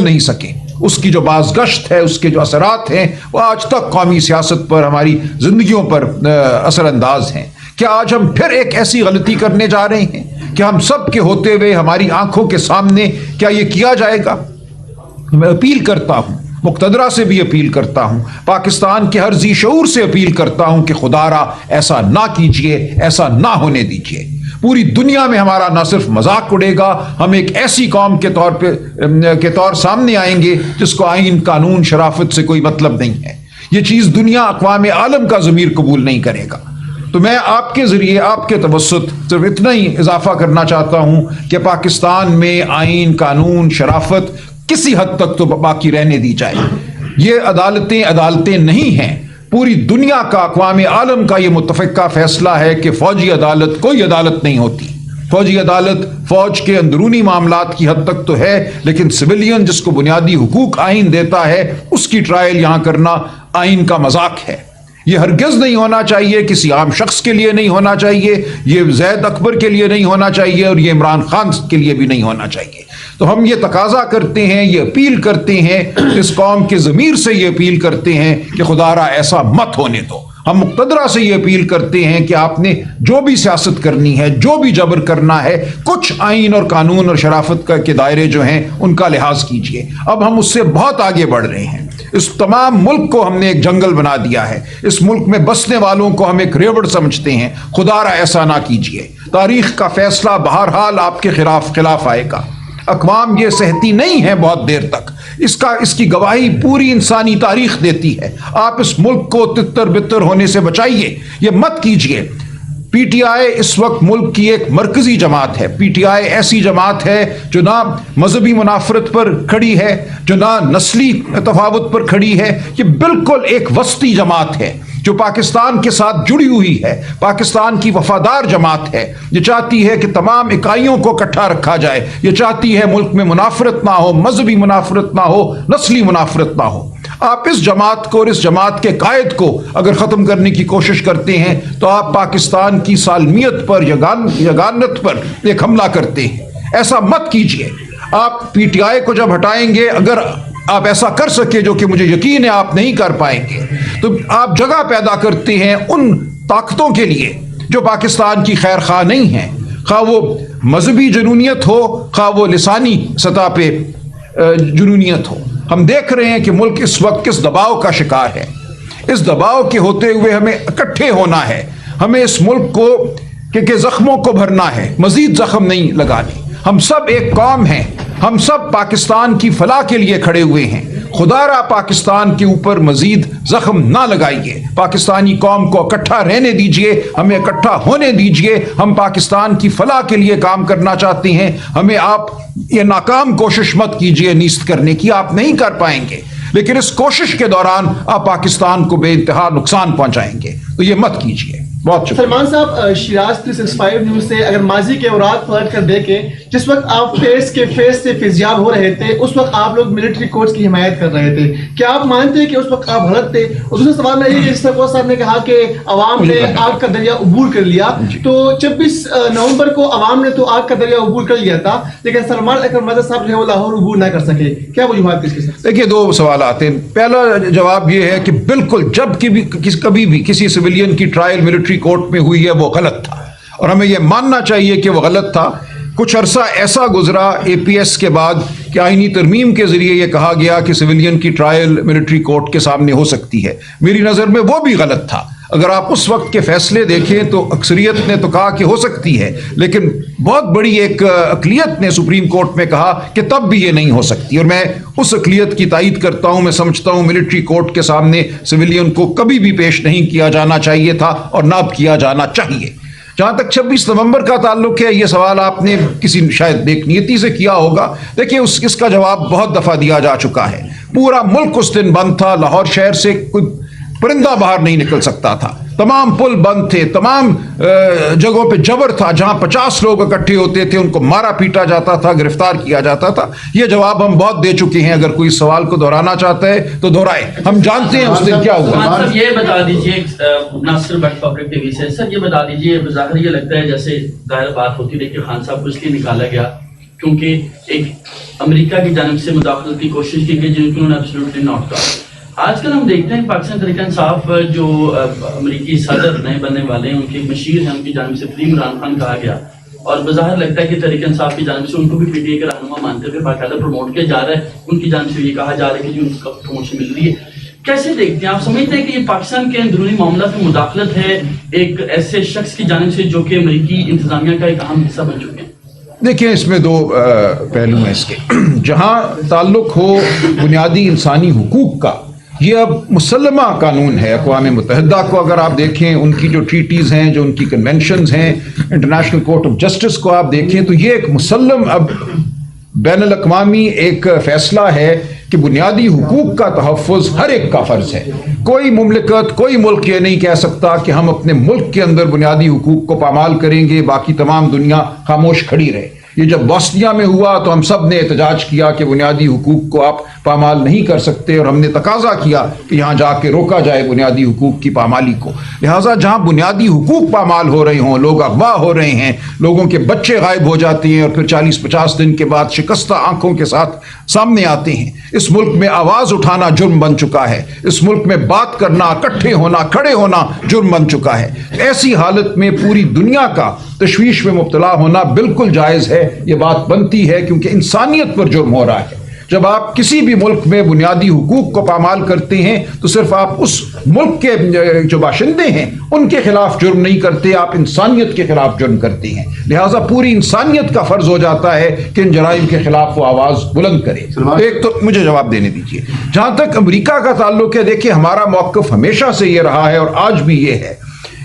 نہیں سکے. اس کی جو بازگشت ہے, اس کے جو اثرات ہیں, وہ آج تک قومی سیاست پر, ہماری زندگیوں پر اثر انداز ہیں. کیا آج ہم پھر ایک ایسی غلطی کرنے جا رہے ہیں کہ ہم سب کے ہوتے ہوئے ہماری آنکھوں کے سامنے کیا یہ کیا جائے گا؟ میں اپیل کرتا ہوں, مقتدرہ سے بھی اپیل کرتا ہوں, پاکستان کے ہر ذی شعور سے اپیل کرتا ہوں کہ خدا را ایسا نہ کیجئے, ایسا نہ ہونے دیجئے. پوری دنیا میں ہمارا نہ صرف مذاق اڑے گا, ہم ایک ایسی قوم کے طور سامنے آئیں گے جس کو آئین, قانون, شرافت سے کوئی مطلب نہیں ہے. یہ چیز دنیا, اقوام عالم کا ضمیر قبول نہیں کرے گا. تو میں آپ کے ذریعے, آپ کے توسط صرف اتنا ہی اضافہ کرنا چاہتا ہوں کہ پاکستان میں آئین, قانون, شرافت کسی حد تک تو باقی رہنے دی جائے. یہ عدالتیں نہیں ہیں. پوری دنیا کا, اقوام عالم کا یہ متفقہ فیصلہ ہے کہ فوجی عدالت کوئی عدالت نہیں ہوتی. فوجی عدالت فوج کے اندرونی معاملات کی حد تک تو ہے, لیکن سویلین جس کو بنیادی حقوق آئین دیتا ہے, اس کی ٹرائل یہاں کرنا آئین کا مذاق ہے. یہ ہرگز نہیں ہونا چاہیے, کسی عام شخص کے لیے نہیں ہونا چاہیے, یہ زید اکبر کے لیے نہیں ہونا چاہیے, اور یہ عمران خان کے لیے بھی نہیں ہونا چاہیے. تو ہم یہ تقاضا کرتے ہیں, یہ اپیل کرتے ہیں, اس قوم کے ضمیر سے یہ اپیل کرتے ہیں کہ خدا را ایسا مت ہونے دو. ہم مقتدرہ سے یہ اپیل کرتے ہیں کہ آپ نے جو بھی سیاست کرنی ہے, جو بھی جبر کرنا ہے, کچھ آئین اور قانون اور شرافت کے دائرے جو ہیں ان کا لحاظ کیجئے. اب ہم اس سے بہت آگے بڑھ رہے ہیں. اس تمام ملک کو ہم نے ایک جنگل بنا دیا ہے. اس ملک میں بسنے والوں کو ہم ایک ریوڑ سمجھتے ہیں. خدا را ایسا نہ کیجئے. تاریخ کا فیصلہ بہرحال آپ کے خلاف آئے گا. اقوام یہ سہتی نہیں ہے بہت دیر تک. اس کی گواہی پوری انسانی تاریخ دیتی ہے. آپ اس ملک کو تتر بتر ہونے سے بچائیے, یہ مت کیجئے. پی ٹی آئی اس وقت ملک کی ایک مرکزی جماعت ہے. پی ٹی آئی ایسی جماعت ہے جو نہ مذہبی منافرت پر کھڑی ہے, جو نہ نسلی تفاوت پر کھڑی ہے. یہ بالکل ایک وسطی جماعت ہے جو پاکستان کے ساتھ جڑی ہوئی ہے, پاکستان کی وفادار جماعت ہے. یہ چاہتی ہے کہ تمام اکائیوں کو اکٹھا رکھا جائے. یہ چاہتی ہے ملک میں منافرت نہ ہو, مذہبی منافرت نہ ہو, نسلی منافرت نہ ہو. آپ اس جماعت کو اور اس جماعت کے قائد کو اگر ختم کرنے کی کوشش کرتے ہیں تو آپ پاکستان کی سالمیت پر, یگانت پر ایک حملہ کرتے ہیں. ایسا مت کیجیے. آپ پی ٹی آئی کو جب ہٹائیں گے, اگر آپ ایسا کر سکے, جو کہ مجھے یقین ہے آپ نہیں کر پائیں گے, تو آپ جگہ پیدا کرتے ہیں ان طاقتوں کے لیے جو پاکستان کی خیر خواہ نہیں ہیں, خواہ وہ مذہبی جنونیت ہو, خواہ وہ لسانی سطح پہ جنونیت ہو. ہم دیکھ رہے ہیں کہ ملک اس وقت کس دباؤ کا شکار ہے. اس دباؤ کے ہوتے ہوئے ہمیں اکٹھے ہونا ہے. ہمیں اس ملک کو کہ زخموں کو بھرنا ہے, مزید زخم نہیں لگانے. ہم سب ایک قوم ہیں, ہم سب پاکستان کی فلاح کے لیے کھڑے ہوئے ہیں. خدا را پاکستان کے اوپر مزید زخم نہ لگائیے. پاکستانی قوم کو اکٹھا رہنے دیجئے, ہمیں اکٹھا ہونے دیجئے. ہم پاکستان کی فلاح کے لیے کام کرنا چاہتے ہیں. ہمیں آپ یہ ناکام کوشش مت کیجئے نیست کرنے کی, آپ نہیں کر پائیں گے, لیکن اس کوشش کے دوران آپ پاکستان کو بے انتہا نقصان پہنچائیں گے. تو یہ مت کیجئے. بہت شکریہ. سلمان صاحب, شیراز 365 نیوز سے اگر ماضی کے اوراق پلٹ کر دیکھیں, جس وقت آپ فیس سے فیضیاب ہو رہے تھے, اس وقت آپ لوگ ملٹری کورٹس کی حمایت کر رہے تھے. کیا آپ مانتے ہیں کہ اس وقت آپ غلط تھے؟ اور دوسرا سوال میں یہ کہ جس طرح صاحب نے کہا کہ عوام نے آگ کا دریا عبور کر لیا, تو 26 نومبر کو عوام نے تو آگ کا دریا عبور کر لیا تھا, لیکن سلمان اکرم مرزا صاحب جو ہے لاہور عبور نہ کر سکے. کیا وجوہات اس کے ساتھ؟ دیکھیے, دو سوالات ہیں. پہلا جواب یہ ہے کہ بالکل جب کبھی بھی کسی سویلین کی ٹرائل ملٹری کورٹ میں ہوئی ہے وہ غلط تھا, اور ہمیں یہ ماننا چاہیے کہ وہ غلط تھا. کچھ عرصہ ایسا گزرا اے پی ایس کے بعد کہ آئینی ترمیم کے ذریعے یہ کہا گیا کہ سویلین کی ٹرائل ملٹری کورٹ کے سامنے ہو سکتی ہے. میری نظر میں وہ بھی غلط تھا. اگر آپ اس وقت کے فیصلے دیکھیں تو اکثریت نے تو کہا کہ ہو سکتی ہے, لیکن بہت بڑی ایک اقلیت نے سپریم کورٹ میں کہا کہ تب بھی یہ نہیں ہو سکتی, اور میں اس اقلیت کی تائید کرتا ہوں. میں سمجھتا ہوں ملٹری کورٹ کے سامنے سویلین کو کبھی بھی پیش نہیں کیا جانا چاہیے تھا, اور نہ کیا جانا چاہیے. جہاں تک 26 نومبر کا تعلق ہے, یہ سوال آپ نے کسی شاید نیتی سے کیا ہوگا. دیکھیں, اس کا جواب بہت دفعہ دیا جا چکا ہے. پورا ملک اس دن بند تھا. لاہور شہر سے کوئی پرندہ باہر نہیں نکل سکتا تھا. تمام پل بند تھے, تمام جگہوں پہ جبر تھا. جہاں 50 لوگ اکٹھے ہوتے تھے ان کو مارا پیٹا جاتا تھا, گرفتار کیا جاتا تھا. یہ جواب ہم بہت دے چکے ہیں. اگر کوئی سوال کو دہرانا چاہتا ہے تو دہرائے, ہم جانتے ہیں اس دن کیا ہوا. یہ بتا دیجیے, ناصر بٹ پبلک ٹی وی سے, سر یہ بتا دیجیے, بظاہر یہ لگتا ہے جیسے ظاہر بات ہوتی رہی کہ خان صاحب کو اس لیے نکالا گیا क्योंकि एक अमेरिका की जानिब से मुदाखलत की कोशिश की गई जिनको उन्होंने एब्सोल्युटली नॉट कहा। आजकल हम देखते हैं पाकिस्तान तहरीक इंसाफ जो अमेरिकी सदर नए बनने वाले हैं उनके एक मशीर हैं, उनकी जानिब से फ्री इमरान खान कहा गया और बज़ाहिर लगता है कि तहरीक इंसाफ की जानिब से उनको भी पीटीआई का रहनुमा मानते हुए बाकायदा प्रमोट किया जा रहा है, उनकी जानिब से ये कहा जा रहा है कि जी उनको प्रमोशन मिल रही है। कैसे देखते हैं आप, समझते हैं कि ये पाकिस्तान के अंदरूनी मामला में मुदाखलत है एक ऐसे शख्स की जानिब से जो कि अमेरिकी इंतजामिया का एक अहम हिस्सा बन चुके हैं? देखिए, इसमें दो पहलू हैं इसके। जहाँ ताल्लुक हो बुनियादी इंसानी हुकूक का, ये अब मुसल्लमा कानून है। अक़वाम मुत्तहिदा को अगर आप देखें, उनकी जो ट्रीटीज़ हैं, जो उनकी कन्वेंशंस हैं, इंटरनेशनल कोर्ट ऑफ जस्टिस को आप देखें तो ये एक मुसल्लम अब बैनुल अक़वामी एक फ़ैसला है कि बुनियादी हुकूक का तहफ़्फ़ुज़ हर एक का फ़र्ज़ है। कोई मुमलिकत, कोई मुल्क ये नहीं कह सकता कि हम अपने मुल्क के अंदर बुनियादी हुकूक को पामाल करेंगे, बाकी तमाम दुनिया खामोश खड़ी रहे। ये जब बोस्निया में हुआ तो हम सब ने एहतजाज किया कि बुनियादी हुकूक को आप पामाल नहीं कर सकते, और हमने तकाजा किया कि यहाँ जाके रोका जाए बुनियादी हुकूक की पामाली को। लिहाजा जहाँ बुनियादी हुकूक पामाल हो रहे हों, लोग अगवा हो रहे हैं, लोगों के बच्चे गायब हो जाते हैं और फिर 40-50 दिन के बाद शिकस्ता आंखों के साथ सामने आते हैं, इस मुल्क में आवाज़ उठाना जुर्म बन चुका है, इस मुल्क में बात करना, इकट्ठे होना, खड़े होना जुर्म बन चुका है। ऐसी हालत में पूरी दुनिया का तशवीश में मुब्तला होना बिल्कुल जायज़ है, ये बात बनती है, क्योंकि इंसानियत पर जुर्म हो रहा है। जब आप किसी भी मुल्क में बुनियादी हुकूक को पामाल करते हैं तो सिर्फ आप उस मुल्क के जो बाशिंदे हैं उनके खिलाफ जुर्म नहीं करते, आप इंसानियत के खिलाफ जुर्म करते हैं। लिहाजा पूरी इंसानियत का फर्ज हो जाता है कि इन जराइम के खिलाफ वो आवाज़ बुलंद करे। एक तो मुझे जवाब देने दीजिए, जहाँ तक अमेरिका का ताल्लुक है, देखिए हमारा मौक़िफ़ हमेशा से ये रहा है और आज भी ये है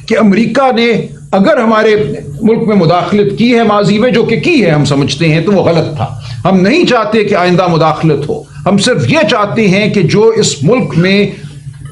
कि अमेरिका ने अगर हमारे मुल्क में मुदाखलत की है माजी में, जो कि की है हम समझते हैं, तो वो गलत था। हम नहीं चाहते कि आइंदा मुदाखलत हो, हम सिर्फ ये चाहते हैं कि जो इस मुल्क में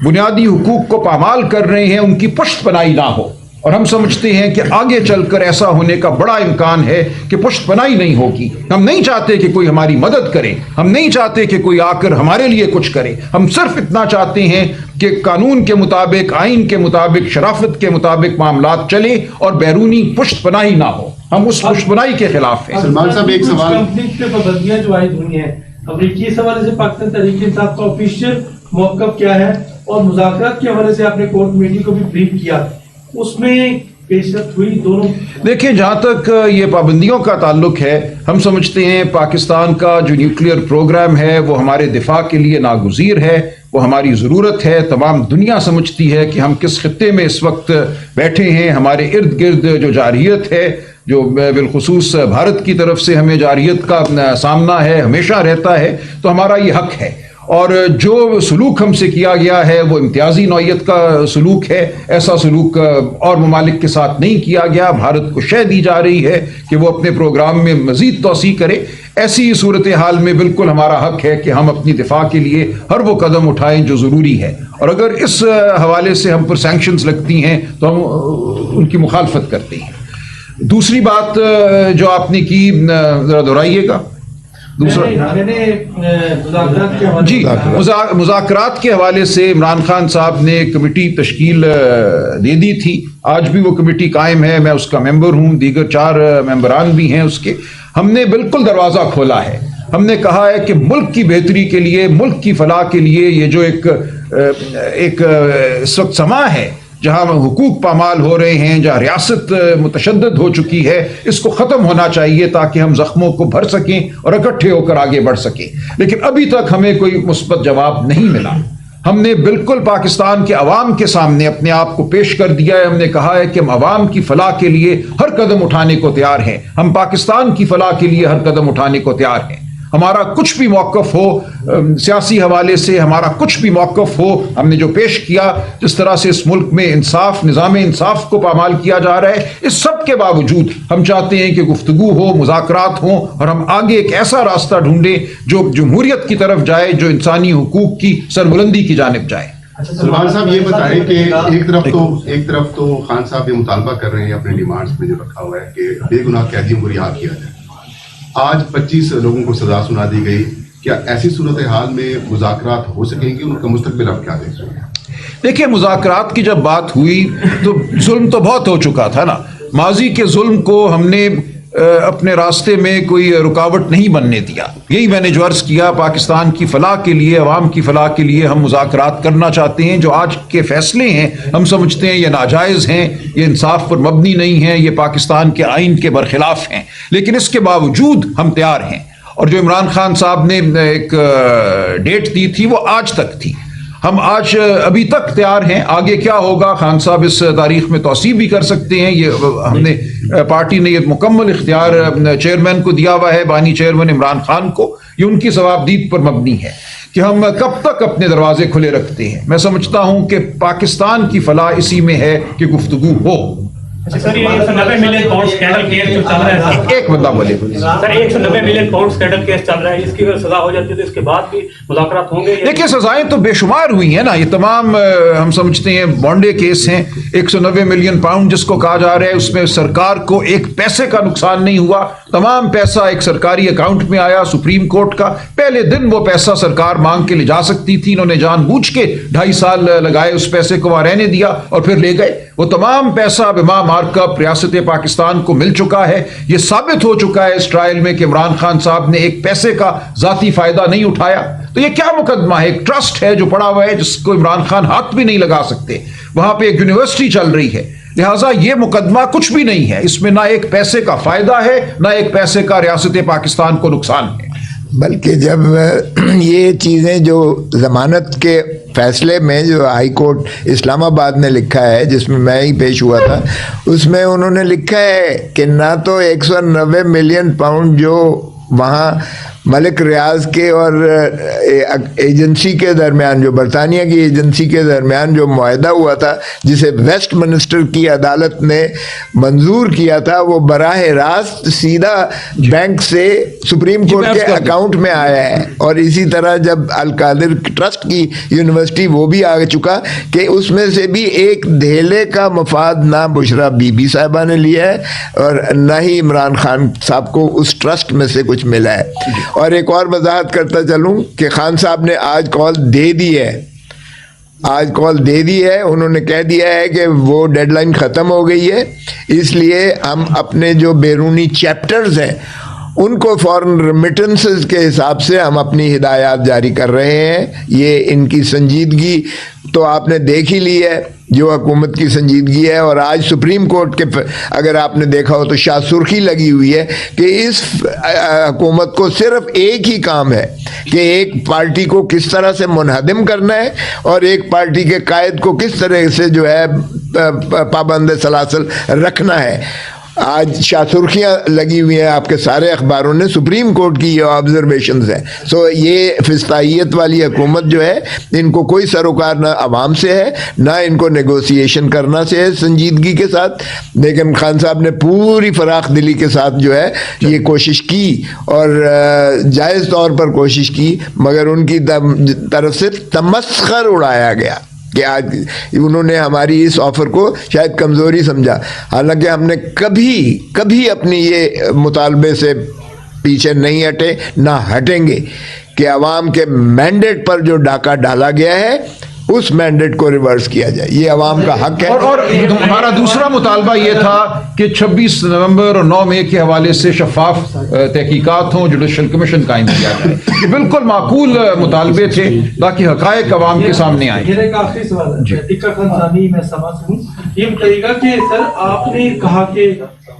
बुनियादी हुकूक को पामाल कर रहे हैं उनकी पुष्टपनाही ना हो, और हम समझते हैं कि आगे चलकर ऐसा होने का बड़ा इम्कान है कि पुष्टपनाही नहीं होगी। हम नहीं चाहते कि कोई हमारी मदद करे, हम नहीं चाहते कि कोई आकर हमारे लिए कुछ करे, हम सिर्फ इतना चाहते हैं कि कानून के मुताबिक, आइन के मुताबिक, शराफत के मुताबिक मामलात चले और बैरूनी पुष्टपनाही ना हो। हम उस पुष्टपनाही के खिलाफ हैं। सलमान साहब, एक सवाल। कंपनी पे पाबंदियां जो आयद हुई हैं, अमरीकी इस हवाले से पाकिस्तान तहरीक इंसाफ का ऑफिशियल मौक़िफ़ क्या है, और मुज़ाकरात के हवाले से आपने कोर कमेटी को भी ब्रीफ किया, उसमें पेशरफ्त हुई दोनों? देखिए, जहाँ तक ये पाबंदियों का ताल्लुक है, हम समझते हैं पाकिस्तान का जो न्यूक्लियर प्रोग्राम है वो हमारे दिफा के लिए नागुज़ीर है, वो हमारी ज़रूरत है। तमाम दुनिया समझती है कि हम किस खित्ते में इस वक्त बैठे हैं, हमारे इर्द गिर्द जो जारहियत है, जो बिलखुसूस भारत की तरफ से हमें जारहियत का सामना है, हमेशा रहता है, तो हमारा ये हक है। और जो सलूक हमसे किया गया है वो इम्तियाजी नौयत का सलूक है, ऐसा सलूक और ममालिक के साथ नहीं किया गया। भारत को शय दी जा रही है कि वो अपने प्रोग्राम में मज़ीद तोसी करे। ऐसी सूरत हाल में बिल्कुल हमारा हक है कि हम अपनी दिफा के लिए हर वो कदम उठाएं जो ज़रूरी है, और अगर इस हवाले से हम पर सैंक्शंस लगती हैं तो हम उनकी मुखालफत करते हैं। दूसरी बात जो आपने की, ज़रा दोहराइएगा। दूसरा जी, मुज़ाकरात के हवाले से इमरान खान साहब ने कमेटी तश्कील दे दी थी, आज भी वो कमेटी कायम है, मैं उसका मेंबर हूँ, दीगर 4 मेंबरान भी हैं उसके। हमने बिल्कुल दरवाज़ा खोला है, हमने कहा है कि मुल्क की बेहतरी के लिए, मुल्क की फलाह के लिए ये जो एक इस वक्त समा है जहाँ हुकूक पामाल हो रहे हैं, जहाँ रियासत मुतशद्दद हो चुकी है, इसको ख़त्म होना चाहिए ताकि हम ज़ख्मों को भर सकें और इकट्ठे होकर आगे बढ़ सकें। लेकिन अभी तक हमें कोई मुस्बत जवाब नहीं मिला। हमने बिल्कुल पाकिस्तान के अवाम के सामने अपने आप को पेश कर दिया है। हमने कहा है कि हम अवाम की फलाह के लिए हर कदम उठाने को तैयार हैं, हम पाकिस्तान की फलाह के लिए हर कदम उठाने को तैयार हैं। हमारा कुछ भी मौक़िफ़ हो सियासी हवाले से, हमारा कुछ भी मौक़िफ़ हो, हमने जो पेश किया, जिस तरह से इस मुल्क में इंसाफ, निज़ाम इंसाफ को पामाल किया जा रहा है, इस सब के बावजूद हम चाहते हैं कि गुफ्तगू हो, मुज़ाकरात हों, और हम आगे एक ऐसा रास्ता ढूंढें जो जमहूरियत की तरफ जाए, जो इंसानी हुकूक की सरबुलंदी की जानिब जाए। सलमान साहब, ये बताएं कि एक तरफ तो खान साहब ये मुतालबा कर रहे हैं अपने डिमांड्स में जो रखा हुआ है कि बेगुनाह कैदियों को रिहा किया जाए। आज 25 लोगों को सजा सुना दी गई, क्या ऐसी सूरत हाल में मुज़ाकरात हो सकेंगे? उनका मुस्तकबिल आप क्या देख रहे हैं? देखिए, मुज़ाकरात की जब बात हुई तो जुल्म तो बहुत हो चुका था ना। माजी के जुल्म को हमने اپنے راستے میں کوئی رکاوٹ نہیں بننے دیا. یہی میں نے جو عرض کیا, پاکستان کی فلاح کے لیے, عوام کی فلاح کے لیے ہم مذاکرات کرنا چاہتے ہیں. جو آج کے فیصلے ہیں ہم سمجھتے ہیں یہ ناجائز ہیں, یہ انصاف پر مبنی نہیں ہیں, یہ پاکستان کے آئین کے برخلاف ہیں, لیکن اس کے باوجود ہم تیار ہیں. اور جو عمران خان صاحب نے ایک ڈیٹ دی تھی وہ آج تک تھی. ہم آج ابھی تک تیار ہیں. آگے کیا ہوگا خان صاحب اس تاریخ میں توسیع بھی کر سکتے ہیں. یہ ہم نے پارٹی نے یہ مکمل اختیار چیئرمین کو دیا ہوا ہے, بانی چیئرمین عمران خان کو. یہ ان کی ثوابدید پر مبنی ہے کہ ہم کب تک اپنے دروازے کھلے رکھتے ہیں. میں سمجھتا ہوں کہ پاکستان کی فلاح اسی میں ہے کہ گفتگو ہو. سر یہ 190 ملین پاؤنڈ اسکینڈل کیس جو چل رہا ہے سر, ایک بندہ بولے سر 190 ملین پاؤنڈ اسکینڈل کیس چل رہا ہے, اس کی اگر سزا ہو جاتی ہے تو اس کے بعد بھی مذاکرات ہوں گے؟ دیکھیے سزائیں تو بے شمار ہوئی ہیں نا. یہ تمام ہم سمجھتے ہیں بانڈے کیس ہیں. 190 ملین پاؤنڈ جس کو کہا جا رہا ہے اس میں سرکار کو ایک پیسے کا نقصان نہیں ہوا. تمام پیسہ ایک سرکاری اکاؤنٹ میں آیا سپریم کورٹ کا. پہلے دن وہ پیسہ سرکار مانگ کے لے جا سکتی تھی, انہوں نے جان بوجھ کے 2.5 سال لگائے اس پیسے کو وہاں رہنے دیا اور پھر لے گئے. وہ تمام پیسہ اب امام مارک اپ ریاست پاکستان کو مل چکا ہے. یہ ثابت ہو چکا ہے اس ٹرائل میں کہ عمران خان صاحب نے ایک پیسے کا ذاتی فائدہ نہیں اٹھایا. تو یہ کیا مقدمہ ہے؟ ایک ٹرسٹ ہے جو پڑا ہوا ہے جس کو عمران خان ہاتھ بھی نہیں لگا سکتے. وہاں پہ ایک یونیورسٹی چل رہی ہے. لہٰذا یہ مقدمہ کچھ بھی نہیں ہے. اس میں نہ ایک پیسے کا فائدہ ہے نہ ایک پیسے کا ریاست پاکستان کو نقصان ہے. بلکہ جب یہ چیزیں جو ضمانت کے فیصلے میں جو ہائی کورٹ اسلام آباد نے لکھا ہے, جس میں میں ہی پیش ہوا تھا, اس میں انہوں نے لکھا ہے کہ نہ تو 190 ملین پاؤنڈ جو وہاں ملک ریاض کے اور ایجنسی کے درمیان, جو برطانیہ کی ایجنسی کے درمیان جو معاہدہ ہوا تھا جسے ویسٹ منسٹر کی عدالت نے منظور کیا تھا, وہ براہ راست سیدھا بینک سے سپریم کورٹ کے اکاؤنٹ میں آیا ہے. اور اسی طرح جب القادر ٹرسٹ کی یونیورسٹی وہ بھی آ چکا کہ اس میں سے بھی ایک دھیلے کا مفاد نہ بشرا بی بی صاحبہ نے لیا ہے اور نہ ہی عمران خان صاحب کو اس ٹرسٹ میں سے کچھ ملا ہے. اور ایک اور وضاحت کرتا چلوں کہ خان صاحب نے آج کال دے دی ہے, انہوں نے کہہ دیا ہے کہ وہ ڈیڈ لائن ختم ہو گئی ہے, اس لیے ہم اپنے جو بیرونی چیپٹرز ہیں ان کو فورن ریمیٹنسز کے حساب سے ہم اپنی ہدایات جاری کر رہے ہیں. یہ ان کی سنجیدگی تو آپ نے دیکھ ہی لی ہے, جو حکومت کی سنجیدگی ہے. اور آج سپریم کورٹ کے اگر آپ نے دیکھا ہو تو شاہ سرخی لگی ہوئی ہے کہ اس حکومت کو صرف ایک ہی کام ہے کہ ایک پارٹی کو کس طرح سے منہدم کرنا ہے اور ایک پارٹی کے قائد کو کس طرح سے جو ہے پابند سلاسل رکھنا ہے. آج شاہ سرخیاں لگی ہوئی ہیں آپ کے سارے اخباروں نے, سپریم کورٹ کی یہ آبزرویشنز ہیں. سو یہ فسطائیت والی حکومت جو ہے, ان کو کوئی سروکار نہ عوام سے ہے نہ ان کو نیگوسیشن کرنا سے ہے سنجیدگی کے ساتھ. لیکن خان صاحب نے پوری فراخ دلی کے ساتھ جو ہے یہ کوشش کی اور جائز طور پر کوشش کی, مگر ان کی طرف سے تمسخر اڑایا گیا کہ آج انہوں نے ہماری اس آفر کو شاید کمزوری سمجھا. حالانکہ ہم نے کبھی اپنی یہ مطالبے سے پیچھے نہیں ہٹے نہ ہٹیں گے کہ عوام کے مینڈیٹ پر جو ڈاکہ ڈالا گیا ہے اس مینڈیٹ کو ریورس کیا جائے. یہ عوام کا حق ہے. اور ہمارا دوسرا مطالبہ یہ تھا کہ 26 نومبر اور 9 مئی کے حوالے سے شفاف تحقیقات ہوں, جوڈیشل کمیشن قائم کیا جائے. یہ بالکل معقول مطالبے تھے تاکہ حقائق عوام کے سامنے آئیں. میرا ایک آخری سوال ہے, اتقا خان ثانی میں سما سے ہوں. یہ بتائیے گا کہ سر آپ نے کہا کہ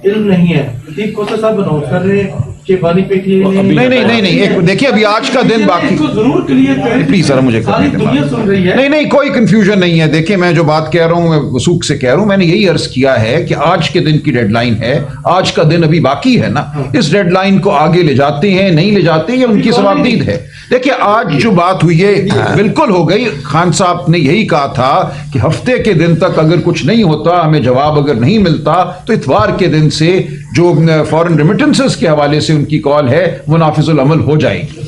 علم نہیں ہے, ٹھیک کو صاحب اناؤنس کر رہے ہیں کہ بانی پیٹی نہیں, دیکھیے ابھی آج کا دن باقی, ضرور کلیئر کریں پلیز سر مجھے ساری دنیا سن رہی ہے. نہیں کوئی کنفیوژن نہیں ہے. دیکھیں میں جو بات کہہ رہا ہوں میں وثوق سے کہہ رہا ہوں, میں نے یہی عرض کیا ہے کہ آج کے دن کی ڈیڈ لائن ہے, آج کا دن ابھی باقی ہے نا, اس ڈیڈ لائن کو آگے لے جاتے ہیں نہیں لے جاتے یہ ان کی ثوابدید ہے. دیکھیے آج جو بات ہوئی ہے بالکل ہو گئی. خان صاحب نے یہی کہا تھا کہ ہفتے کے دن تک اگر کچھ نہیں ہوتا, ہمیں جواب اگر نہیں ملتا تو اتوار کے دن سے جو فورن ریمیٹنسز کے حوالے سے ان کی کال ہے وہ نافذ العمل ہو جائے گی.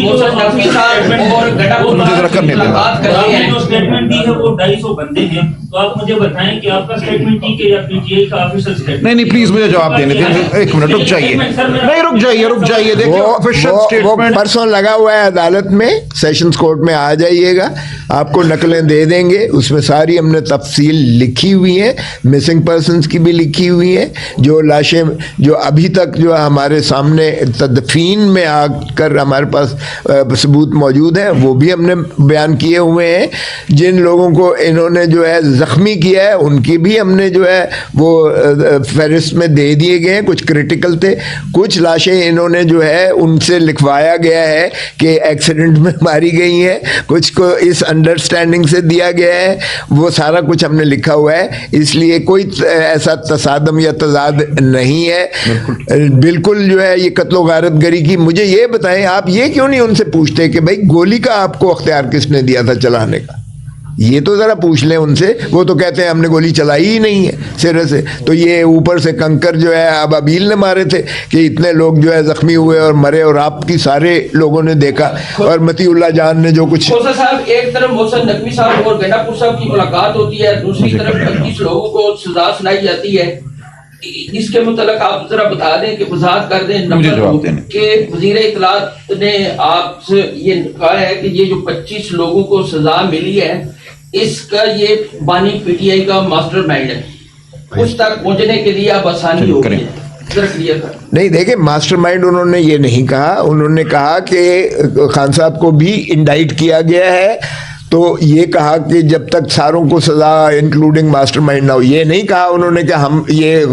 मोहसिन नकवी साहब और गडापुर मुझे जरा करने देना। मुलाकात करते आपने हैं। जो स्टेटमेंट दी है वो 250 बंदे हैं, तो आप मुझे बताएं कि आपका स्टेटमेंट ठीक है या पीटीआई का ऑफिशियल स्टेटमेंट? नहीं प्लीज मुझे जवाब देने दें, एक मिनट रुक जाइए, नहीं रुक जाइए देखिए ऑफिशियल वो स्टेटमेंट परसों लगा हुआ है अदालत में, सेशंस कोर्ट में आ जाइएगा, आपको नकलें दे देंगे, उसमें सारी हमने तफसील लिखी हुई है, मिसिंग पर्सन्स की भी लिखी हुई है, जो लाशें जो अभी तक जो हमारे सामने तदफीन में आकर हमारे पास सबूत मौजूद है वो भी हमने बयान किए हुए हैं, जिन लोगों को इन्होंने जो है ज़ख्मी किया है उनकी भी हमने जो है वो फहरिस्त में दे दिए गए हैं, कुछ क्रिटिकल थे, कुछ लाशें इन्होंने जो है उनसे लिखवाया गया है कि एक्सीडेंट में मारी गई हैं, कुछ को इस अंडरस्टैंडिंग से दिया गया है, वो सारा कुछ हमने लिखा हुआ है, इसलिए कोई ऐसा तसादम या तजाद नहीं है। बिल्कुल जो है ये कत्लो गारत गरी की। मुझे ये बताएं, आप ये क्यों नहीं उनसे पूछते कि भाई गोली का आपको अख्तियार किसने दिया था चलाने का? ये तो ज़रा पूछ लें उनसे। वो तो कहते हैं हमने गोली चलाई ही नहीं है सिरे से, तो ये ऊपर से कंकर जो है अब अबील ने मारे थे कि इतने लोग जो है ज़ख्मी हुए और मरे, और आपकी सारे लोगों ने देखा, और मतीउल्लाह जान ने जो कुछ। खोसा साहब, एक तरफ मोहसिन नकवी साहब और गंडापुर साहब की मुलाकात होती है, दूसरी तरफ 25 लोगों को सजा सुनाई जाती है, इसके मुतल्लिक आप जरा बता दें कि वजाहत कर दें नंबर के वजीर इत्तलात ने आपसे ये कहा है कि ये जो 25 लोगों को सजा मिली है इसका ये बानी पीटीआई का मास्टरमाइंड है, उस तक पहुंचने के लिए अब आसानी हो गई है। नहीं देखिए, मास्टरमाइंड उन्होंने ये नहीं कहा, उन्होंने कहा कि खान साहब को भी इंडाइट किया गया है, तो ये कहा कि जब तक सारों को सजा इंक्लूडिंग मास्टरमाइंड ना हो। ये नहीं कहा उन्होंने कि हम ये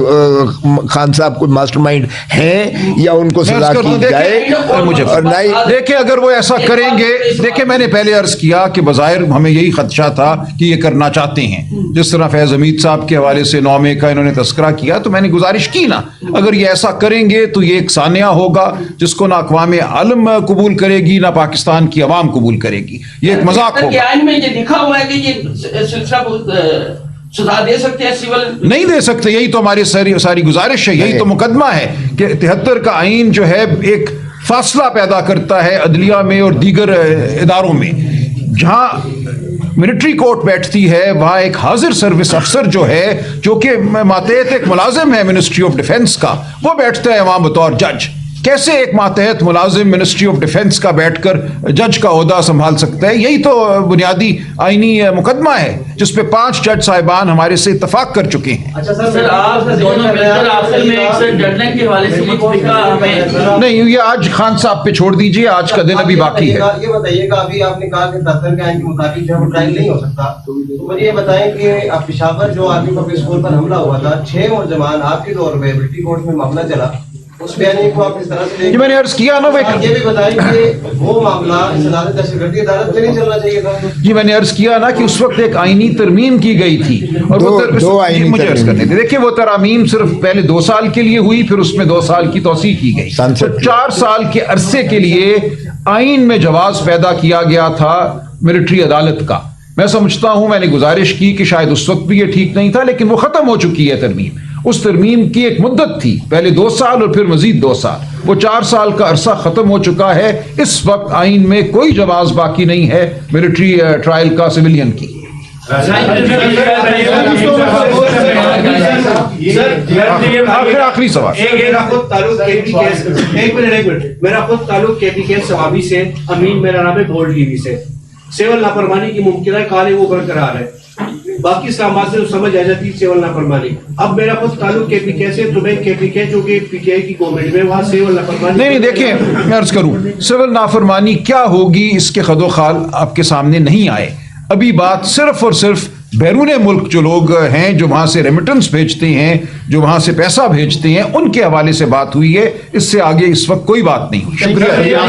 खान साहब को मास्टरमाइंड हैं या उनको सजा की जाए, मुझे और नहीं देखिए अगर वो ऐसा करेंगे, देखिए मैंने पहले अर्ज किया कि बज़ाहिर हमें यही खदशा था कि ये करना चाहते हैं, जिस तरह फैज़ हमीद साहब के हवाले से 9 मई का इन्होंने तस्करा किया, तो मैंने गुजारिश की ना, अगर ये ऐसा करेंगे तो ये एक सानिया होगा जिसको ना अक़वाम आलम कबूल करेगी ना पाकिस्तान की अवाम कबूल करेगी, ये एक मजाक होगा। में ये लिखा हुआ है कि ये सिलसिला सजा दे सकते हैं, सिविल नहीं दे सकते, यही तो हमारी सारी गुजारिश है, यही तो मुकदमा है कि 73 का आइन जो है एक फासला पैदा करता है अदलिया में और दीगर इदारों में। जहां मिलिट्री कोर्ट बैठती है वहां एक हाजिर सर्विस अफसर जो है, जो कि मातहत एक मुलाजिम है मिनिस्ट्री ऑफ डिफेंस का, वो बैठता है वहां बतौर जज। कैसे एक मातहत मुलाजिम मिनिस्ट्री ऑफ डिफेंस का बैठकर जज का ओहदा संभाल सकता है? यही तो बुनियादी आईनी मुकदमा है जिस पे 5 जज साहिबान हमारे से इत्तफाक कर चुके हैं। अच्छा सर, आप दोनों मिलकर आखिर में एक डेडलाइन के हवाले से मुतफिका हमें नहीं, ये आज खान साहब पे छोड़ दीजिए, आज का दिन अभी बाकी है। ये बताइएगा, अभी आपने कहा कि 73 के आइन के मुताबिक जो है ट्रायल नहीं हो सकता, तो मुझे ये बताएं कि आप पेशावर जो आर्मी पब्लिक स्कूल पर हमला हुआ था, 6 और जवान आपके दौर में मिलिट्री कोर्ट में मामला चला, उस बयानी को आप इस तरह से मैंने अर्ज किया ना, ये भी बताएं कि वो मामला इस अदालत दहशतगर्दी अदालत में नहीं चलना चाहिए था। जी मैंने अर्ज किया ना कि उस वक्त एक आईनी तरमीम की गई थी, और दो आईनी मुझे अर्ज करने थे। देखिए वो तरामीम सिर्फ पहले 2 साल के लिए हुई, फिर उसमें 2 साल की तौसीह की गई, तो 4 साल के अरसे के लिए आइन में जवाज पैदा किया गया था मिलिट्री अदालत का। मैं समझता हूं, मैंने गुजारिश की कि शायद उस वक्त भी ये ठीक नहीं था, लेकिन वो खत्म हो चुकी है तरमीम। उस तरमीम की एक मुद्दत थी, पहले 2 साल और फिर मजीद 2 साल, वो 4 साल का अरसा खत्म हो चुका है। इस वक्त आइन में कोई जवाज बाकी नहीं है मिलिट्री ट्रायल का सिविलियन की। आखिरी सवाल, मेरा खुद ताल्लुक केपी के सवाबी से, अमीन मेरा नाम है बोल्ड टीवी से। सेवल नाफरमानी की मुमकिन काले वो बरकरार है, बाकी इस्लामाबाद से समझ आ जाती सेवल नाफरमानी। अब मेरा खुद ताल्लुक केपीके से, तो मैं केपीके जो कि पीटीआई की गवर्नमेंट में, वहाँ सेवल नाफरमानी नहीं देखिए मैं अर्ज करूं, सिविल नाफरमानी क्या होगी इसके खदोखाल आपके सामने नहीं आए। अभी बात सिर्फ और सिर्फ बैरून मुल्क जो लोग हैं, जो वहां से रेमिटेंस भेजते हैं, जो वहां से पैसा भेजते हैं, उनके हवाले से बात हुई है। इससे आगे इस वक्त कोई बात नहीं हुई। शुक्रिया।